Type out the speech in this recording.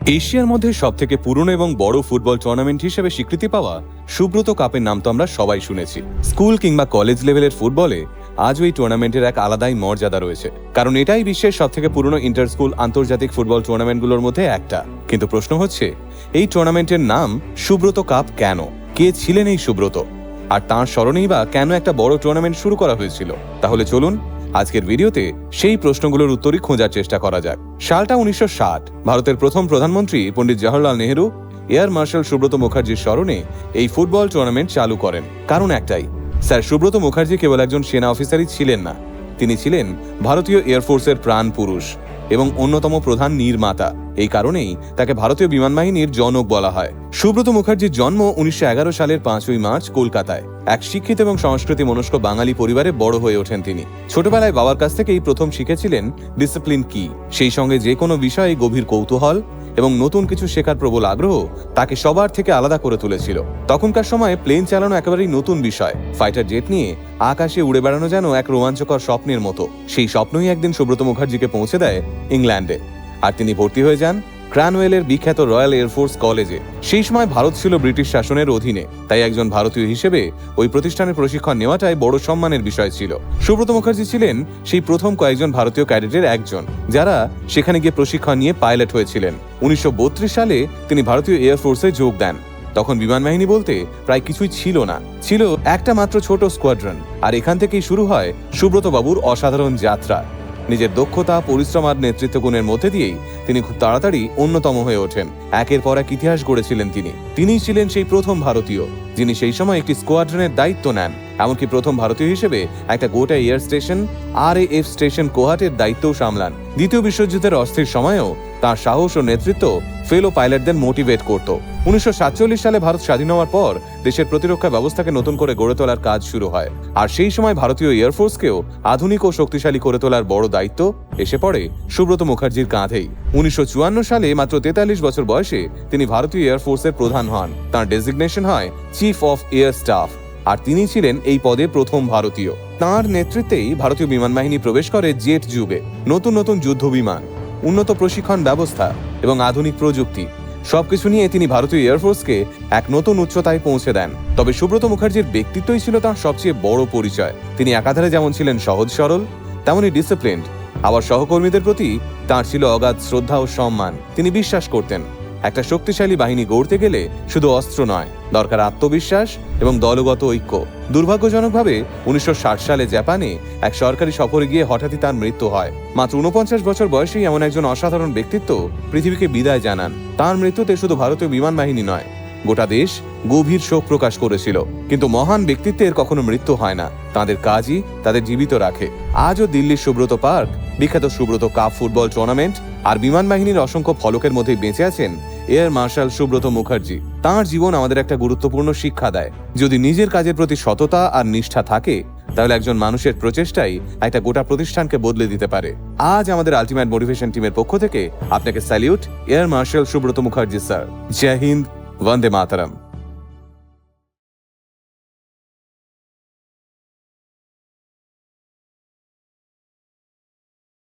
এশিয়ার মধ্যে সবথেকে পুরনো এবং বড় ফুটবল টুর্নামেন্ট হিসেবে স্বীকৃতি পাওয়া সুব্রত কাপের নাম তো আমরা সবাই শুনেছি। স্কুল কিংবা কলেজ লেভেলের ফুটবলে আজও এই টুর্নামেন্টের এক আলাদাই মর্যাদা রয়েছে, কারণ এটাই বিশ্বের সবথেকে পুরনো ইন্টার স্কুল আন্তর্জাতিক ফুটবল টুর্নামেন্টগুলোর মধ্যে একটা। কিন্তু প্রশ্ন হচ্ছে, এই টুর্নামেন্টের নাম সুব্রত কাপ কেন? কে ছিলেন এই সুব্রত? আর তাঁর স্মরণেই বা কেন একটা বড় টুর্নামেন্ট শুরু করা হয়েছিল? তাহলে চলুন আজকের ভিডিওতে সেই প্রশ্নগুলোর উত্তরই খোঁজার চেষ্টা করা যাক। সালটা 1960। ভারতের প্রথম প্রধানমন্ত্রী পণ্ডিত জওহরলাল নেহেরু এয়ার মার্শাল সুব্রত মুখার্জির স্মরণে এই ফুটবল টুর্নামেন্ট চালু করেন। কারণ একটাই, স্যার সুব্রত মুখার্জি কেবল একজন সেনা অফিসারই ছিলেন না, তিনি ছিলেন ভারতীয় এয়ারফোর্সের প্রাণ পুরুষ এবং অন্যতম প্রধান নির্মাতা। এই কারণেই তাকে ভারতীয় বিমান বাহিনীর জনক বলা হয়। সুব্রত মুখার্জির জন্ম 1911 সালের 5ই মার্চ কলকাতায়। এক শিক্ষিত এবং সংস্কৃতি মনস্ক বাঙালি পরিবারে বড় হয়ে ওঠেন তিনি। ছোটবেলায় বাবার কাছ থেকেই প্রথম শিখেছিলেন ডিসিপ্লিন কি, সেই সঙ্গে যে কোনো বিষয়ে গভীর কৌতূহল এবং নতুন কিছু শেখার প্রবল আগ্রহ তাকে সবার থেকে আলাদা করে তুলেছিল। তখনকার সময়ে প্লেন চালানো একেবারেই নতুন বিষয়। ফাইটার জেট নিয়ে আকাশে উড়ে বেড়ানো যেন এক রোমাঞ্চকর স্বপ্নের মতো। সেই স্বপ্নই একদিন সুব্রত মুখার্জিকে পৌঁছে দেয় ইংল্যান্ডে, আর তিনি ভর্তি হয়ে যান ক্রানওয়েলের বিখ্যাত রয়্যাল এয়ারফোর্স কলেজে। সেই সময় ভারত ছিল ব্রিটিশ শাসনের অধীনে, তাই একজন ভারতীয় হিসেবে ওই প্রতিষ্ঠানের প্রশিক্ষণ নেওয়াটাই বড় সম্মানের বিষয় ছিল। সুব্রত মুখার্জি ছিলেন সেই প্রথম কয়েকজন ভারতীয় ক্যাডেটের একজন, যারা সেখানে গিয়ে প্রশিক্ষণ নিয়ে পাইলট হয়েছিলেন। 1932 সালে তিনি ভারতীয় এয়ারফোর্সে যোগ দেন। তখন বিমান বাহিনী বলতে প্রায় কিছুই ছিল না, ছিল একটা মাত্র ছোট স্কোয়াড্রন। আর এখান থেকেই শুরু হয় সুব্রত বাবুর অসাধারণ যাত্রা। নিজের দক্ষতা, পরিশ্রম আর নেতৃত্ব গুণের মধ্যে দিয়েই তিনি খুব তাড়াতাড়ি অন্যতম হয়ে ওঠেন। একের পর এক ইতিহাস গড়েছিলেন তিনি। তিনিই ছিলেন সেই প্রথম ভারতীয় যিনি সেই সময় একটি স্কোয়াড্রনের দায়িত্ব নেন, এমনকি প্রথম ভারতীয় হিসেবে একটা গোটা এয়ার স্টেশন RAF স্টেশন কোহাটের দায়িত্বও সামলান। দ্বিতীয় বিশ্বযুদ্ধের অস্থির সময়েও তার সাহস ও নেতৃত্ব ফেলো পাইলটদের মোটিভেট করত। 1947 সালে ভারত স্বাধীন হওয়ার পর দেশের প্রতিরক্ষা ব্যবস্থাকে নতুন করে গড়ে তোলার কাজ শুরু হয়, আর সেই সময় ভারতীয় এয়ারফোর্সকেও আধুনিক ও শক্তিশালী করে তোলার বড় দায়িত্ব এসে পড়ে সুব্রত মুখার্জির কাঁধেই। 1954 সালে মাত্র 43 বছর বয়সে তিনি ভারতীয় এয়ারফোর্সের প্রধান হন। তাঁর ডেজিগনেশন হয় চিফ অফ এয়ার স্টাফ, আর তিনি ছিলেন এই পদে প্রথম ভারতীয়। তাঁর নেতৃত্বেই ভারতীয় বিমান বাহিনী প্রবেশ করে জেট যুগে। নতুন নতুন যুদ্ধ বিমান, উন্নত প্রশিক্ষণ ব্যবস্থা এবং আধুনিক প্রযুক্তি সবকিছু নিয়ে তিনি ভারতীয় এয়ারফোর্সকে এক নতুন উচ্চতায় পৌঁছে দেন। তবে সুব্রত মুখার্জির ব্যক্তিত্বই ছিল তাঁর সবচেয়ে বড় পরিচয়। তিনি একাধারে যেমন ছিলেন সহজ সরল, তেমনই ডিসিপ্লিনড। আবার সহকর্মীদের প্রতি তাঁর ছিল অগাধ শ্রদ্ধা ও সম্মান। তিনি বিশ্বাস করতেন, একটা শক্তিশালী বাহিনী গড়তে গেলে শুধু অস্ত্র নয়, দরকার আত্মবিশ্বাস এবং দলগত ঐক্য। দুর্ভাগ্যজনকভাবে 1960 সালে জাপানে এক সরকারি সফরে গিয়ে হঠাৎই তার মৃত্যু হয়। মাত্র 49 বছর বয়সেই এমন একজন অসাধারণ ব্যক্তিত্ব পৃথিবীকে বিদায় জানান। তার মৃত্যুতে শুধু ভারতীয় বিমান বাহিনী নয়, গোটা দেশ গভীর শোক প্রকাশ করেছিল। কিন্তু মহান ব্যক্তিত্বের কখনো মৃত্যু হয় না, তাদের কাজই তাদের জীবিত রাখে। আজও দিল্লির সুব্রত পার্ক, বিখ্যাত সুব্রত কাপ ফুটবল টুর্নামেন্ট আর বিমান বাহিনীর অসংখ্য ফলকের মধ্যে বেঁচে আছেন এয়ার মার্শাল সুব্রত মুখার্জি। তাঁর জীবন আমাদের একটা গুরুত্বপূর্ণ শিক্ষা দেয়, যদি নিজের কাজের প্রতি সততা আর নিষ্ঠা থাকে, তাহলে একজন মানুষের প্রচেষ্টাই একটা গোটা প্রতিষ্ঠানকে বদলে দিতে পারে। আজ আমাদের আলটিমেট মোটিভেশন টিমের পক্ষ থেকে আপনাকে salute air marshal Subroto Mukerjee sir. জয় হিন্দ, বন্দে মাতরম।